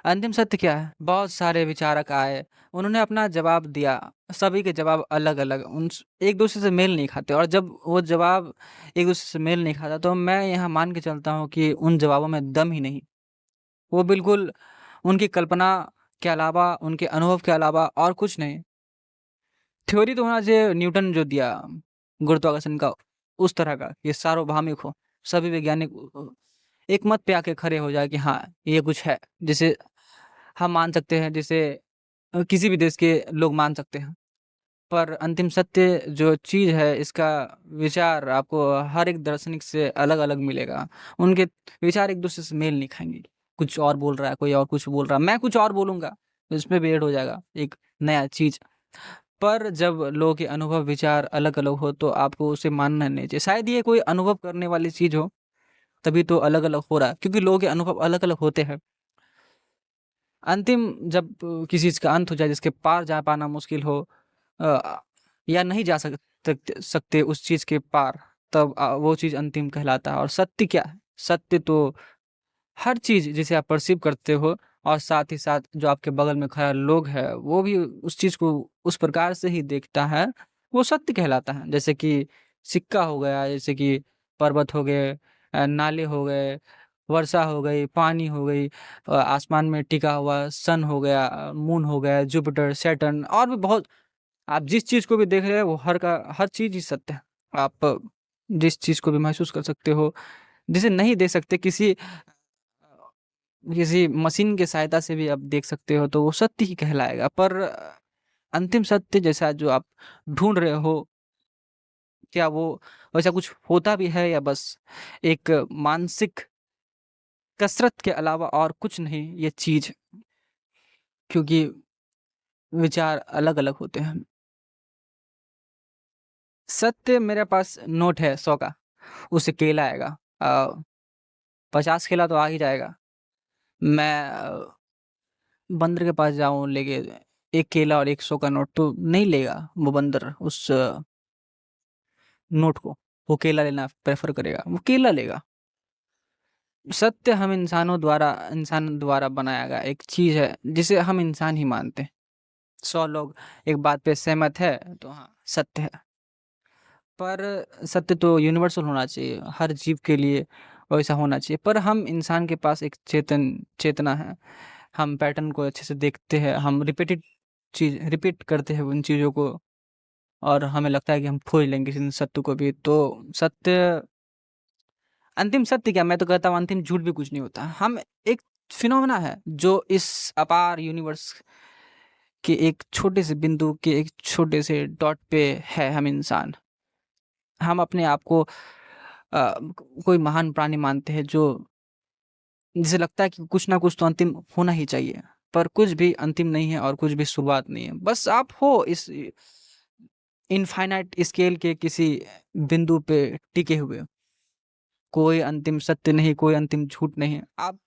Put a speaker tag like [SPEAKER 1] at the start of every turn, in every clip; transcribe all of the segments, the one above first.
[SPEAKER 1] अंतिम सत्य क्या है? बहुत सारे विचारक आए, उन्होंने अपना जवाब दिया, सभी के जवाब अलग-अलग एक-दूसरे से मेल नहीं खाते और जब वो जवाब एक-दूसरे से मेल नहीं खाता, तो मैं यहाँ मान के चलता हूँ कि उन जवाबों में दम ही नहीं। वो बिल्कुल उनकी कल्पना के अलावा, उनके अनुभव के अलावा और कुछ नहीं। थ्योरी तो होना चाहिए न्यूटन जो दिया गुरुत्वाकर्षण का, उस तरह का, ये सार्वभौमिक हो, सभी वैज्ञानिक एक मत पे आके खड़े हो जाए कि हाँ, ये कुछ है, जिसे हम मान सकते हैं, जिसे किसी भी देश के लोग मान सकते हैं। पर अंतिम सत्य जो चीज़ है, इसका विचार आपको हर एक दार्शनिक से अलग-अलग मिलेगा। उनके विचार एक-दूसरे से मेल नहीं खाएँगे। कुछ और बोल रहा है, कोई और कुछ बोल रहा है, मैं कुछ और बोलूँगा, तो इसमें भी ऐड हो जाएगा एक नया चीज़। पर जब लोगों के अनुभव, विचार अलग-अलग हो, तो आपको उसे मानना नहीं चाहिए। शायद ये कोई अनुभव करने वाली चीज़ हो, तभी तो अलग-अलग हो रहा है, क्योंकि लोगों के अनुभव अलग-अलग होते हैं। अंतिम जब किसी चीज़ का अंत हो जाए, जिसके पार जा पाना मुश्किल हो अ, या नहीं जा सकते उस चीज़ के पार, तब वो चीज़ अंतिम कहलाता है। और सत्य क्या है? सत्य तो हर चीज़ जिसे आप पर्सीव करते हो और साथ ही साथ जो आपके बगल में खड़ा लोग है, वो भी उस चीज़ को उस प्रकार से ही देखता है, वो सत्य कहलाता है। जैसे कि सिक्का हो गया, जैसे कि पर्वत हो गए, नाले हो गए, वर्षा हो गई, पानी हो गई, आसमान में टिका हुआ सन हो गया, मून हो गया, जुपिटर, सैटर्न और भी बहुत। आप जिस चीज़ को भी देख रहे हैं, वो हर चीज़ ही सत्य है। आप जिस चीज़ को भी महसूस कर सकते हो, जिसे नहीं देख सकते, किसी मशीन की सहायता से भी आप देख सकते हो, तो वो सत्य ही कहलाएगा। पर अंतिम सत्य जैसा जो आप ढूँढ रहे हो, क्या वो वैसा कुछ होता भी है या बस एक मानसिक कसरत के अलावा और कुछ नहीं ये चीज़? क्योंकि विचार अलग-अलग होते हैं। सत्य मेरे पास नोट है 100 का, उससे केला आएगा। 50 केला तो आ ही जाएगा। मैं बंदर के पास जाऊँ लेके 1 केला और 100 का नोट, तो नहीं लेगा वो बंदर उस नोट को। वो केला लेना प्रेफ़र करेगा, वो केला लेगा। सत्य हम इंसान द्वारा बनाया गया एक चीज़ है, जिसे हम इंसान ही मानते हैं। 100 लोग एक बात पे सहमत है, तो हाँ, सत्य है। पर सत्य तो यूनिवर्सल होना चाहिए, हर जीव के लिए वैसा होना चाहिए। पर हम इंसान के पास एक चेतना है, हम पैटर्न को अच्छे से देखते हैं, हम रिपीट करते हैं उन चीज़ों को और हमें लगता है कि हम खोज लेंगे किसी दिन सत्य को भी। तो सत्य अंतिम सत्य क्या, मैं तो कहता हूँ अंतिम झूठ भी कुछ नहीं होता। हम एक फिनोमेना है, जो इस अपार यूनिवर्स के एक छोटे से बिंदु के एक छोटे से डॉट पे है हम इंसान। हम अपने आप को कोई महान प्राणी मानते हैं, जो जिसे लगता है कि कुछ ना कुछ तो अंतिम होना ही चाहिए। पर कुछ भी अंतिम नहीं है और कुछ भी शुरुआत नहीं है। बस आप हो इस इनफाइनाइट स्केल के किसी बिंदु पे टिके हुए। कोई अंतिम सत्य नहीं, कोई अंतिम झूठ नहीं। आप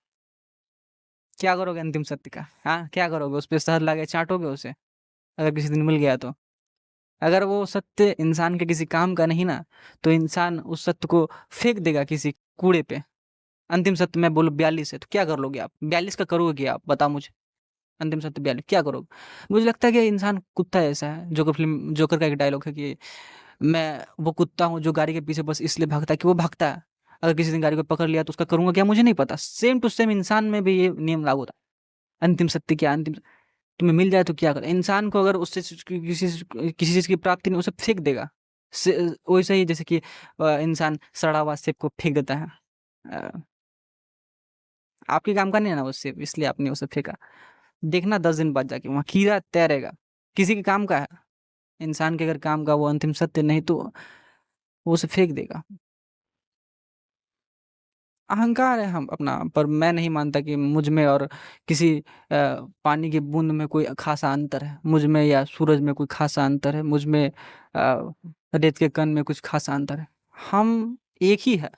[SPEAKER 1] क्या करोगे अंतिम सत्य का? हाँ, क्या करोगे? उस पे शहद लाके चाटोगे उसे? अगर किसी दिन मिल गया तो? अगर वो सत्य इंसान के किसी काम का नहीं ना, तो इंसान उस सत्य को फेंक देगा किसी कूड़े पे। अंतिम सत्य मैं बोलूँ 42 है, तो क्या कर लोगे आप? 42 का करोगे क्या आप? बताओ मुझे। अंतिम सत्य 42 क्या करोगे? मुझे लगता है कि इंसान कुत्ता जैसा है। जोकर का एक डायलॉग है कि मैं वो कुत्ता हूँ जो गाड़ी के पीछे बस इसलिए भागता है कि वो भागता है। अगर किसी दिन गाड़ी को पकड़ लिया तो उसका करूँगा क्या मुझे नहीं पता। सेम टू सेम इंसान में भी ये नियम लागू होता है। अंतिम सत्य क्या अंतिम तुम्हें मिल जाए तो क्या करें? इंसान को अगर उससे किसी चीज़ की प्राप्ति नहीं, उसे फेंक देगा। से वैसे ही जैसे कि इंसान सड़ा हुआ सेब को फेंक देता है। अ, आपके काम का नहीं है ना वो सेब, इसलिए आपने उसे फेंका। देखना 10 दिन बाद जाके वहाँ कीड़ा तैरेगा। किसी के काम का है। इंसान के अगर काम का वो अंतिम सत्य नहीं, तो वो उसे फेंक देगा। अहंकार है हम अपना, पर मैं नहीं मानता कि मुझ में और किसी पानी की बूँद में कोई ख़ासा अंतर है। मुझ में या सूरज में कोई ख़ासा अंतर है। मुझ में रेत के कण में कुछ ख़ासा अंतर है। हम एक ही है।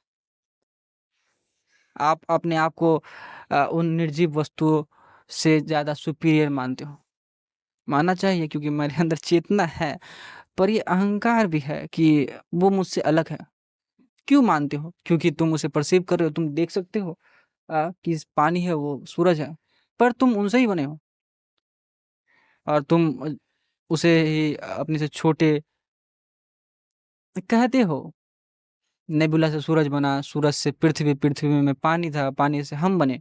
[SPEAKER 1] आप अपने आप को उन निर्जीव वस्तुओं से ज़्यादा सुपीरियर मानते हो। मानना चाहिए, क्योंकि मेरे अंदर चेतना है, पर ये अहंकार भी है कि वो मुझसे अलग है। क्यों मानते हो? क्योंकि तुम उसे पर्सीव कर रहे हो, तुम देख सकते हो कि पानी है वो सूरज है। पर तुम उनसे ही बने हो और तुम उसे ही अपने से छोटे कहते हो। नेबुला से सूरज बना, सूरज से पृथ्वी, पृथ्वी में पानी था, पानी से हम बने,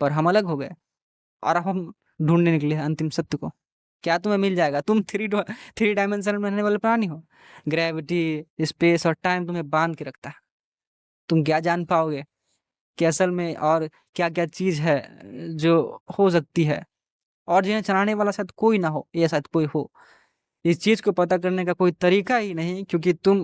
[SPEAKER 1] पर हम अलग हो गए और अब हम ढूंढने निकले हैं अंतिम सत्य को। क्या तुम्हें मिल जाएगा? तुम थ्री डायमेंशन में रहने वाले प्राणी हो। ग्रेविटी, स्पेस और टाइम तुम्हें बांध के रखता है। तुम क्या जान पाओगे कि असल में और क्या क्या चीज है जो हो सकती है, और जिन्हें चलाने वाला शायद कोई ना हो या शायद कोई हो। इस चीज को पता करने का कोई तरीका ही नहीं, क्योंकि तुम